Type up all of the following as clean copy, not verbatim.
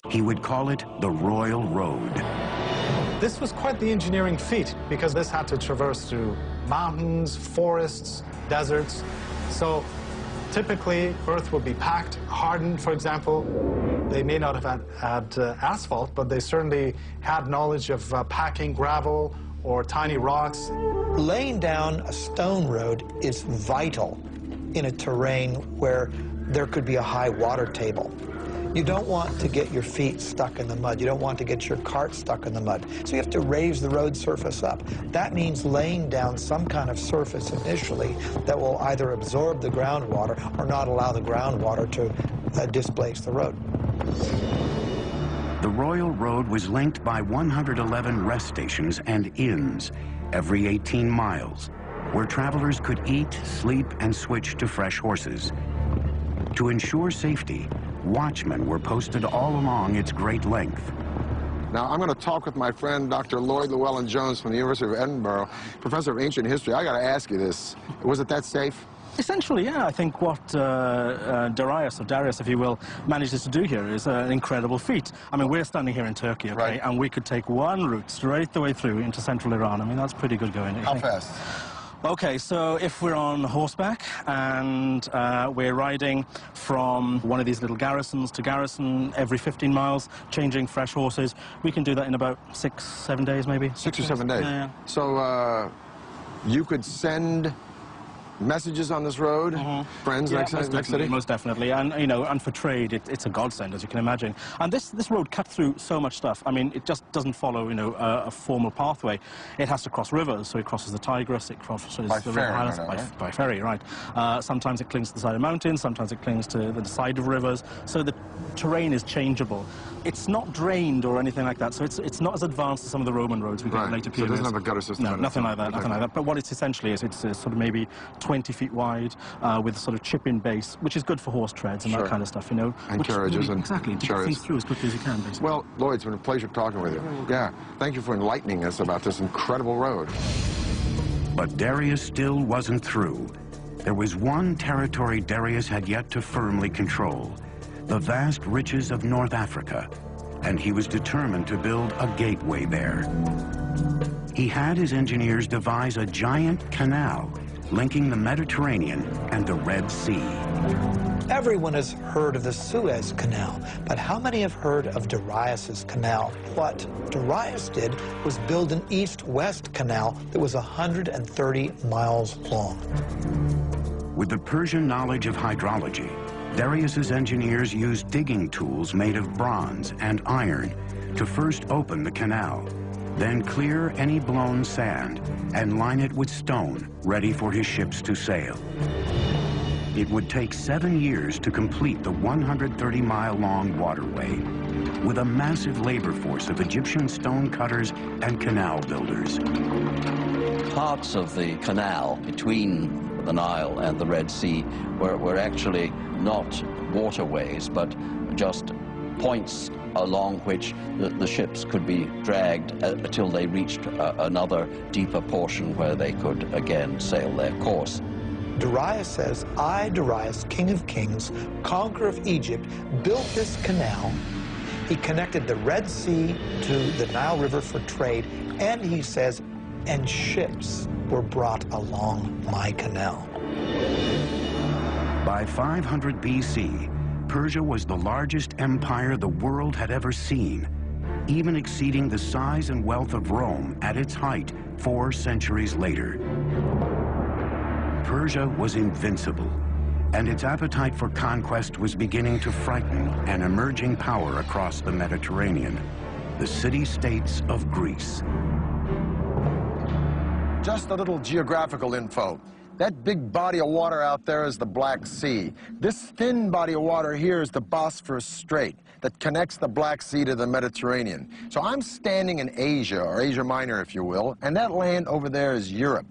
He would call it the Royal Road. This was quite the engineering feat because this had to traverse through mountains, forests, deserts. So typically, earth would be packed, hardened, for example. They may not have had asphalt, but they certainly had knowledge of packing gravel or tiny rocks. Laying down a stone road is vital in a terrain where there could be a high water table. You don't want to get your feet stuck in the mud. You don't want to get your cart stuck in the mud. So you have to raise the road surface up. That means laying down some kind of surface initially that will either absorb the groundwater or not allow the groundwater to displace the road. The Royal Road was linked by 111 rest stations and inns every 18 miles, where travelers could eat, sleep, and switch to fresh horses. To ensure safety, watchmen were posted all along its great length. Now, I'm going to talk with my friend, Dr. Lloyd Llewellyn-Jones from the University of Edinburgh, professor of ancient history. I got to ask you this. Was it that safe? Essentially, yeah. I think what Darius, if you will, manages to do here is an incredible feat. I mean, we're standing here in Turkey, okay, right, and we could take one route straight the way through into central Iran. I mean, that's pretty good going. How fast? Okay, so if we're on horseback and we're riding from one of these little garrisons to garrison every 15 miles, changing fresh horses, we can do that in about 6-7 days, maybe. 6 or 7 days? Yeah. So you could send messages on this road, friends, yeah, next city? Most definitely, and you know, and for trade, it's a godsend, as you can imagine. And this road cut through so much stuff. I mean, it just doesn't follow, you know, a formal pathway. It has to cross rivers, so it crosses the Tigris, it crosses by the ferry, River Highlands, right? by ferry, right? Sometimes it clings to the side of mountains, sometimes it clings to the side of rivers. So the terrain is changeable. It's not drained or anything like that, so it's not as advanced as some of the Roman roads we get later periods. So it doesn't have a gutter system? No, nothing like that, nothing like that. But what it essentially is, it's sort of maybe 20 feet wide with a sort of chip-in base, which is good for horse treads and that kind of stuff, you know. And carriages and exactly, to get things through as quickly as you can, basically. Well, Lloyd, it's been a pleasure talking with you. Yeah, thank you for enlightening us about this incredible road. But Darius still wasn't through. There was one territory Darius had yet to firmly control, the vast riches of North Africa, and he was determined to build a gateway there. He had his engineers devise a giant canal linking the Mediterranean and the Red Sea. Everyone has heard of the Suez Canal, but how many have heard of Darius's canal? What Darius did was build an east-west canal that was 130 miles long. With the Persian knowledge of hydrology, Darius's engineers used digging tools made of bronze and iron to first open the canal, then clear any blown sand and line it with stone ready for his ships to sail. It would take 7 years to complete the 130-mile-long waterway with a massive labor force of Egyptian stone cutters and canal builders. Parts of the canal between the Nile and the Red Sea were actually not waterways, but just points along which the ships could be dragged until they reached another deeper portion where they could again sail their course. Darius says, I, Darius, king of kings, conqueror of Egypt, built this canal. He connected the Red Sea to the Nile River for trade, and he says, and ships were brought along my canal. By 500 BC, Persia was the largest empire the world had ever seen, even exceeding the size and wealth of Rome at its height 4 centuries later. Persia was invincible, and its appetite for conquest was beginning to frighten an emerging power across the Mediterranean, the city-states of Greece. Just a little geographical info. That big body of water out there is the Black Sea. This thin body of water here is the Bosphorus Strait that connects the Black Sea to the Mediterranean. So I'm standing in Asia, or Asia Minor, if you will, and that land over there is Europe.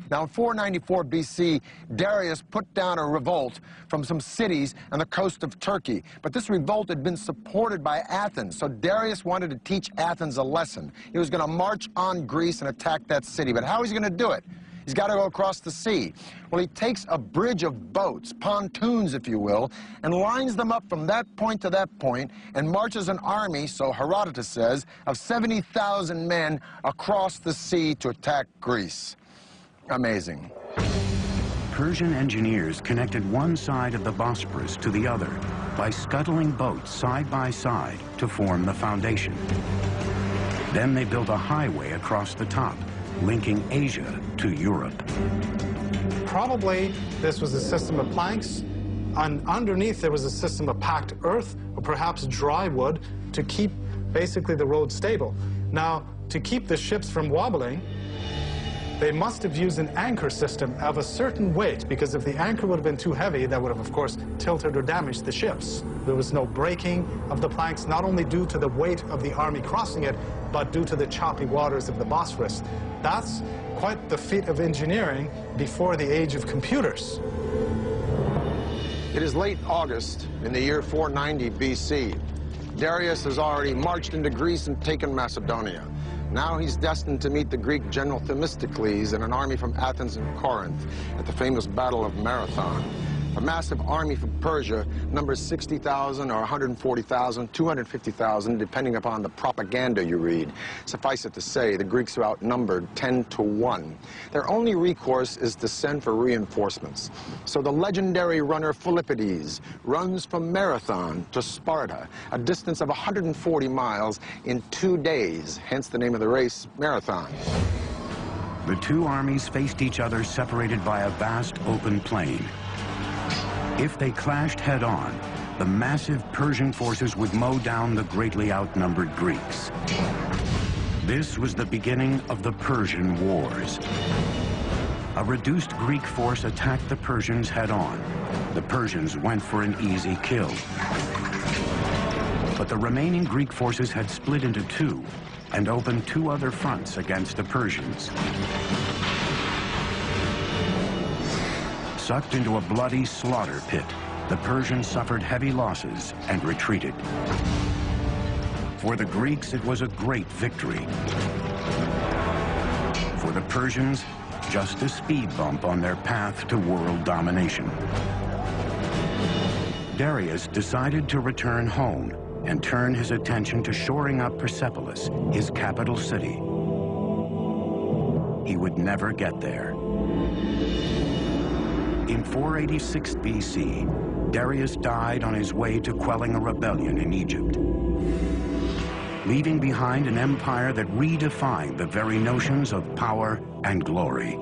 Now, in 494 BC, Darius put down a revolt from some cities on the coast of Turkey. But this revolt had been supported by Athens, so Darius wanted to teach Athens a lesson. He was going to march on Greece and attack that city. But how was he going to do it? He's got to go across the sea. Well, he takes a bridge of boats, pontoons, if you will, and lines them up from that point to that point and marches an army, so Herodotus says, of 70,000 men across the sea to attack Greece. Amazing. Persian engineers connected one side of the Bosporus to the other by scuttling boats side by side to form the foundation. Then they built a highway across the top, linking Asia to Europe. Probably this was a system of planks, and underneath there was a system of packed earth or perhaps dry wood to keep basically the road stable. Now, to keep the ships from wobbling, they must have used an anchor system of a certain weight, because if the anchor would have been too heavy, that would have, of course, tilted or damaged the ships. There was no breaking of the planks, not only due to the weight of the army crossing it, but due to the choppy waters of the Bosphorus. That's quite the feat of engineering before the age of computers. It is late August in the year 490 BC. Darius has already marched into Greece and taken Macedonia. Now he's destined to meet the Greek general Themistocles and an army from Athens and Corinth at the famous Battle of Marathon. A massive army from Persia numbers 60,000 or 140,000, 250,000, depending upon the propaganda you read. Suffice it to say, the Greeks are outnumbered 10 to 1. Their only recourse is to send for reinforcements. So the legendary runner Philippides runs from Marathon to Sparta, a distance of 140 miles in 2 days, hence the name of the race, Marathon. The two armies faced each other separated by a vast open plain. If they clashed head-on, the massive Persian forces would mow down the greatly outnumbered Greeks. This was the beginning of the Persian Wars. A reduced Greek force attacked the Persians head-on. The Persians went for an easy kill. But the remaining Greek forces had split into two and opened two other fronts against the Persians. Sucked into a bloody slaughter pit, the Persians suffered heavy losses and retreated. For the Greeks, it was a great victory. For the Persians, just a speed bump on their path to world domination. Darius decided to return home and turn his attention to shoring up Persepolis, his capital city. He would never get there. In 486 BC, Darius died on his way to quelling a rebellion in Egypt, leaving behind an empire that redefined the very notions of power and glory.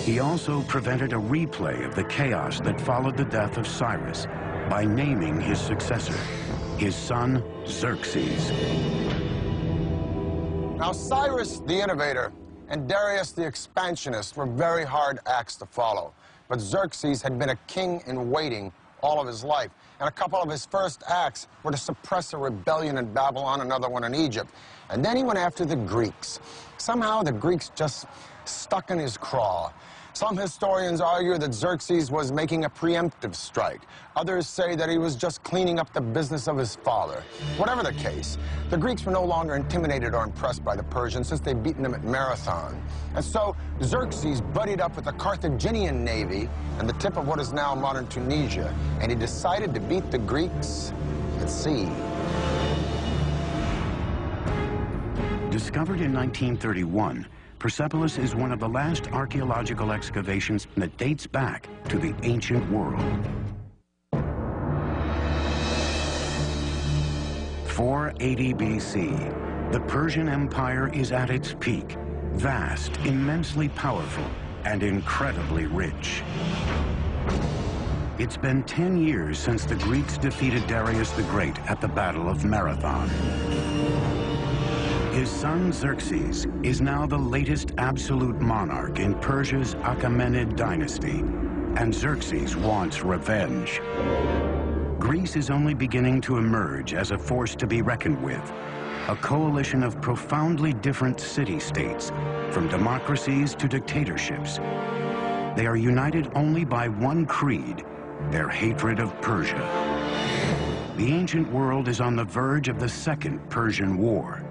He also prevented a replay of the chaos that followed the death of Cyrus by naming his successor, his son Xerxes. Now, Cyrus the innovator and Darius the expansionist were very hard acts to follow. But Xerxes had been a king in waiting all of his life. And a couple of his first acts were to suppress a rebellion in Babylon, another one in Egypt. And then he went after the Greeks. Somehow the Greeks just stuck in his craw. Some historians argue that Xerxes was making a preemptive strike. Others say that he was just cleaning up the business of his father. Whatever the case, the Greeks were no longer intimidated or impressed by the Persians since they'd beaten them at Marathon. And so Xerxes buddied up with the Carthaginian navy and the tip of what is now modern Tunisia, and he decided to beat the Greeks at sea. Discovered in 1931, Persepolis is one of the last archaeological excavations that dates back to the ancient world. 480 BC, the Persian Empire is at its peak, vast, immensely powerful, and incredibly rich. It's been 10 years since the Greeks defeated Darius the Great at the Battle of Marathon. His son Xerxes is now the latest absolute monarch in Persia's Achaemenid dynasty, and Xerxes wants revenge. Greece is only beginning to emerge as a force to be reckoned with, a coalition of profoundly different city-states, from democracies to dictatorships. They are united only by one creed, their hatred of Persia. The ancient world is on the verge of the Second Persian War.